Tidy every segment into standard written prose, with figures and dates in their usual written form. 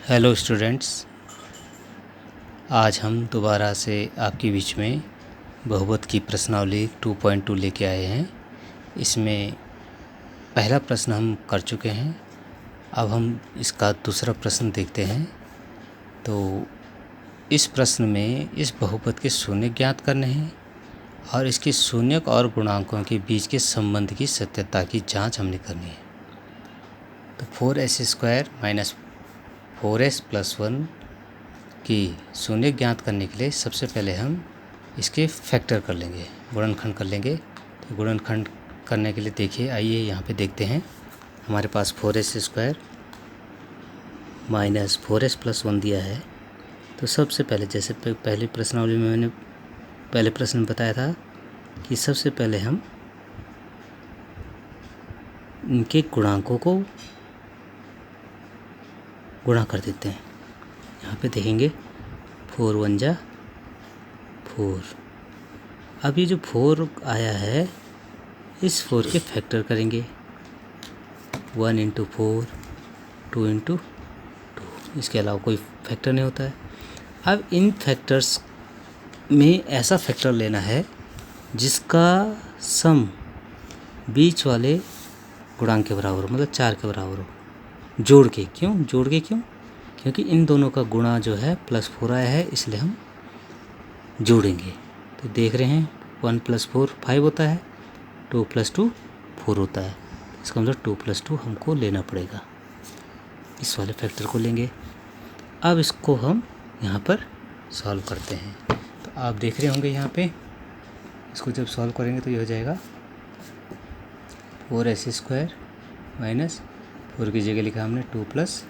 Hello students, आज हम दोबारा से आपके बीच में बहुपद की प्रश्नावली 2.2 लेके आए हैं। इसमें पहला प्रश्न हम कर चुके हैं। अब हम इसका दूसरा प्रश्न देखते हैं। तो इस प्रश्न में इस बहुपद के शून्यक ज्ञात करने हैं और इसके शून्यक और गुणांकों के बीच के संबंध की सत्यता की जांच हमने करनी है। तो 4s² माइनस 4s+1 की शून्यक ज्ञात करने के लिए सबसे पहले हम इसके फैक्टर कर लेंगे, गुणनखंड कर लेंगे। तो गुणनखंड करने के लिए देखिए, आइए यहाँ पे देखते हैं। हमारे पास 4s² माइनस 4s+1 दिया है। तो सबसे पहले, जैसे पहले प्रश्नावली में मैंने पहले प्रश्न में बताया था कि सबसे पहले हम इनके गुणांकों को गुणा कर देते हैं। यहाँ पे देखेंगे 4 1 जा 4। अब ये जो 4 आया है, इस 4 के फैक्टर करेंगे। 1 × 4, 2 × 2, इसके अलावा कोई फैक्टर नहीं होता है। अब इन फैक्टर्स में ऐसा फैक्टर लेना है जिसका सम बीच वाले गुणांक के बराबर हो, मतलब 4 के बराबर हो। जोड़ के क्यों? क्योंकि इन दोनों का गुणा जो है +4 आया है, इसलिए हम जोड़ेंगे। तो देख रहे हैं 1 + 4 5 होता है, 2 + 2 4 होता है। इसका मतलब 2 + 2 हमको लेना पड़ेगा, इस वाले फैक्टर को लेंगे। अब इसको हम यहाँ पर सॉल्व करते हैं। तो आप देख रहे होंगे यहाँ पे, इसको जब सॉल्व करेंगे तो ये हो जाएगा 4s² माइनस 4 की जगह लिखा हमने 2 +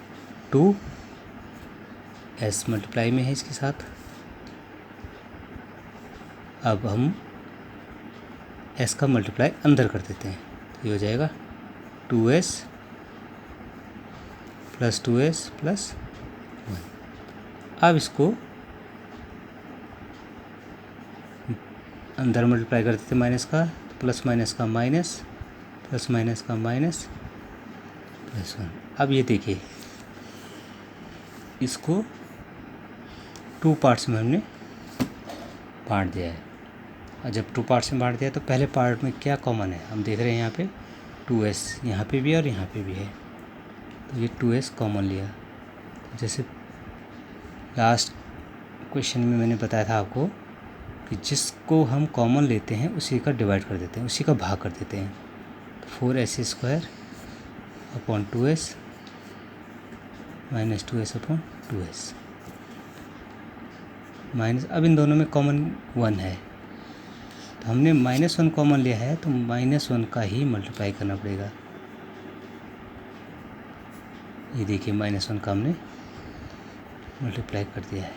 2, s मल्टीप्लाई में है इसके साथ। अब हम s का मल्टीप्लाई अंदर कर देते हैं, तो ये हो जाएगा 2s + 2s + 1। अब इसको अंदर मल्टीप्लाई कर देते हैं माइनस का, प्लस माइनस का माइनस, प्लस माइनस का माइनस, +1। अब ये देखिए, इसको 2 पार्ट्स में हमने बांट दिया है। और जब 2 पार्ट्स में बांट दिया तो पहले पार्ट में क्या कॉमन है, हम देख रहे हैं यहाँ पे 2s यहाँ पे भी है और यहाँ पे भी है, तो ये 2s कॉमन लिया। जैसे लास्ट क्वेश्चन में मैंने बताया था आपको कि जिसको हम कॉमन लेते हैं उसी का डिवाइड कर देते हैं, उसी का भाग कर देते हैं। तो 4s² / 2s minus 2s / 2s minus. अब इन दोनों में कॉमन 1 है, तो हमने -1 कॉमन लिया है, तो -1 का ही मल्टीप्लाई करना पड़ेगा। ये देखिए -1 का हमने मल्टीप्लाई कर दिया है,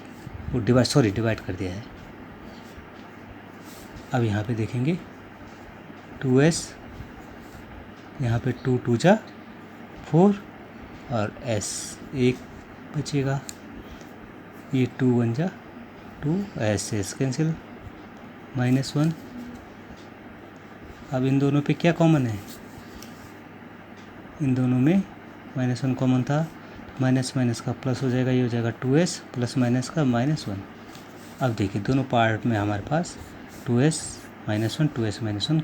वो डिवाइड कर दिया है। अब यहाँ पे देखेंगे 2s, यहाँ पे 2 2 जा 4 और s 1 बचेगा। ये 2 1 जा 2, s कैंसिल, -1। अब इन दोनों पे क्या कॉमन है, इन दोनों में -1 कॉमन था, माइनस माइनस का प्लस हो जाएगा, ये हो जाएगा 2s प्लस माइनस का -1। अब देखिए दोनों पार्ट में हमारे पास 2s - 1 2s - 1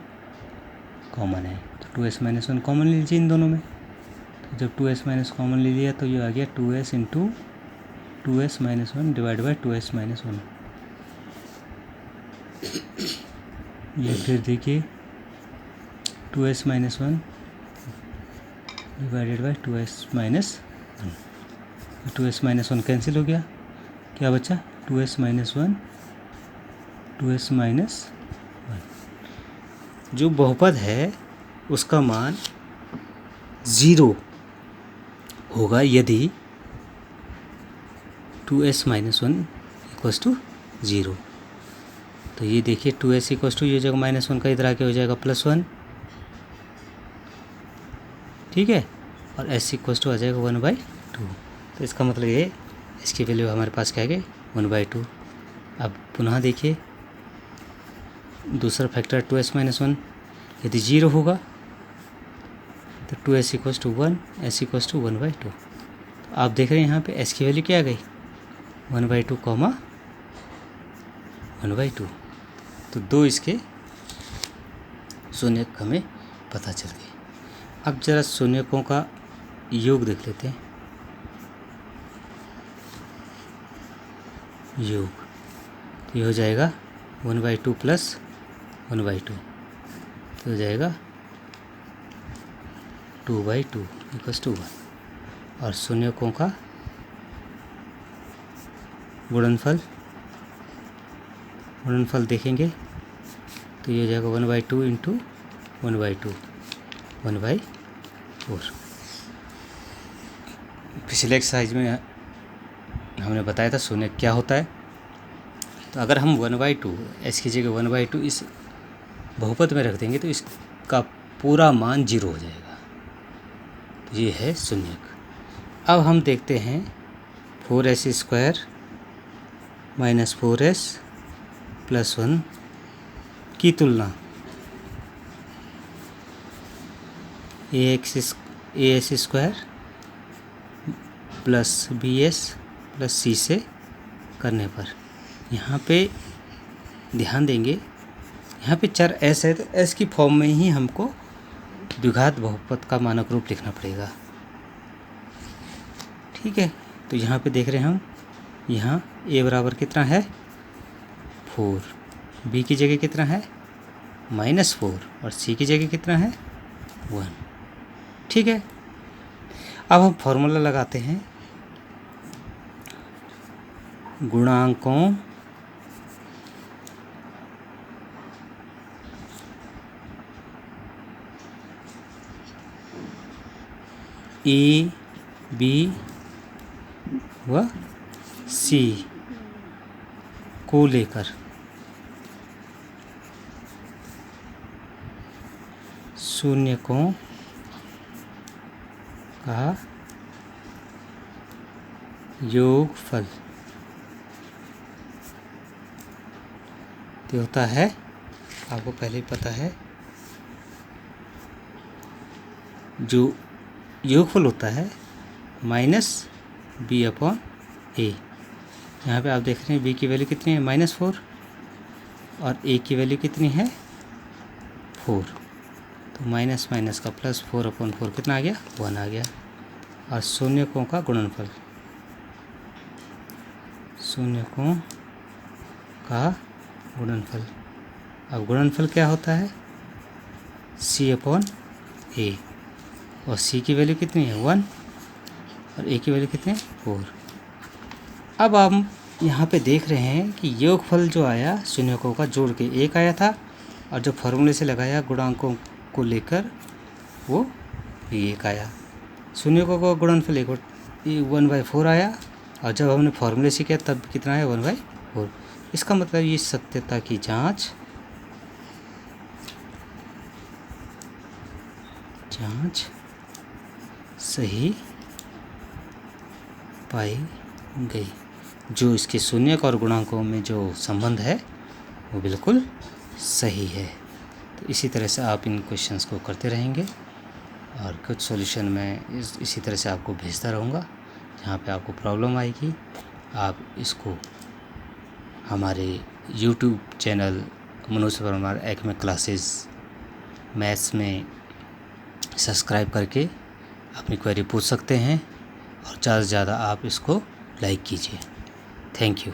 कॉमन है, तो 2s - 1 कॉमन ले लीजिए इन दोनों में। तो जब 2s - कॉमन ले लिया तो ये आ गया 2s × 2s - 1 divide by 2s - 1। ये फिर देखिए 2s - 1 divided by 2s - 1, 2s - 1 cancel हो गया, क्या बचा 2s - 1 2s - 1। जो बहुपद है उसका मान 0 होगा यदि 2s - 1 = 0। तो ये देखिए 2s = ये जगह -1 का इधर आके हो जाएगा +1, ठीक है, और s = आ जाएगा 1/2। तो इसका मतलब ये, इसकी वैल्यू हमारे पास क्या है 1/2। अब पुनः देखिए दूसरा फैक्टर 2s - 1 यदि 0 होगा तो 2s = 1, s = 1/2। आप देख रहे हैं यहाँ पे एस की वैल्यू क्या आ गई 1/2 कॉमा 1/2। तो 2 इसके शून्यक हमें पता चल गए। अब जरा शून्यकों का योग देख लेते हैं। योग तो ये हो जाएगा 1/2 प्लस 1/2 तो हो जाएगा 2/2 इक्वल्स टू 1। और शून्यकों का गुणनफल देखेंगे तो ये हो जाएगा 1/2 इंटू 1/2 1/4। पिछले एक्सरसाइज में हमने बताया था शून्य क्या होता है। तो अगर हम 1/2 एस की जगह 1/2 इस बहुपद में रख देंगे तो इसका पूरा मान 0 हो जाएगा। तो ये है शून्यक। अब हम देखते हैं 4s² माइनस 4s प्लस 1 की तुलना as² plus bs plus c से करने पर यहाँ पे ध्यान देंगे, यहाँ पे चर s है तो s की फॉर्म में ही हमको द्विघात बहुपद का मानक रूप लिखना पड़ेगा। ठीक है, तो यहाँ पे देख रहे हैं हम, यहाँ a बराबर कितना है 4, b की जगह कितना है -4 और c की जगह कितना है 1। ठीक है, अब हम फॉर्मूला लगाते हैं गुणांकों ए बी व सी को लेकर शून्यकों का योगफल तो होता है, आपको पहले ही पता है, जो योगफल होता है -b/a। यहाँ पे आप देख रहे हैं b की वैल्यू कितनी है -4 और a की वैल्यू कितनी है 4। तो माइनस माइनस का प्लस 4/4 कितना आ गया 1 आ गया। और शून्यकों का गुणनफल, शून्यकों का गुणनफल, अब गुणनफल क्या होता है c/a और c की वैल्यू कितनी है 1 और a की वैल्यू कितनी है 4। अब हम यहाँ पे देख रहे हैं कि योगफल जो आया शून्यकों का जोड़ के 1 आया था और जो फॉर्मूले से लगाया गुणांकों को लेकर वो भी 1 आया। शून्यकों का गुणनफल 1/4 आया और जब हमने फॉर्मूले से किया तब कितना है 1/4। इसका मतलब ये सत्यता की जांच सही पाई गई। जो इसके शून्यक और गुणांकों में जो संबंध है वो बिल्कुल सही है। तो इसी तरह से आप इन क्वेश्चंस को करते रहेंगे और कुछ सॉल्यूशन मैं इसी तरह से आपको भेजता रहूँगा। जहाँ पे आपको प्रॉब्लम आएगी आप इसको हमारे YouTube channel Manoj Parmar Acme classes maths में सब्सक्राइब करके अपनी क्वेरी पूछ सकते हैं और ज़्यादा से ज़्यादा आप इसको लाइक कीजिए। Thank you.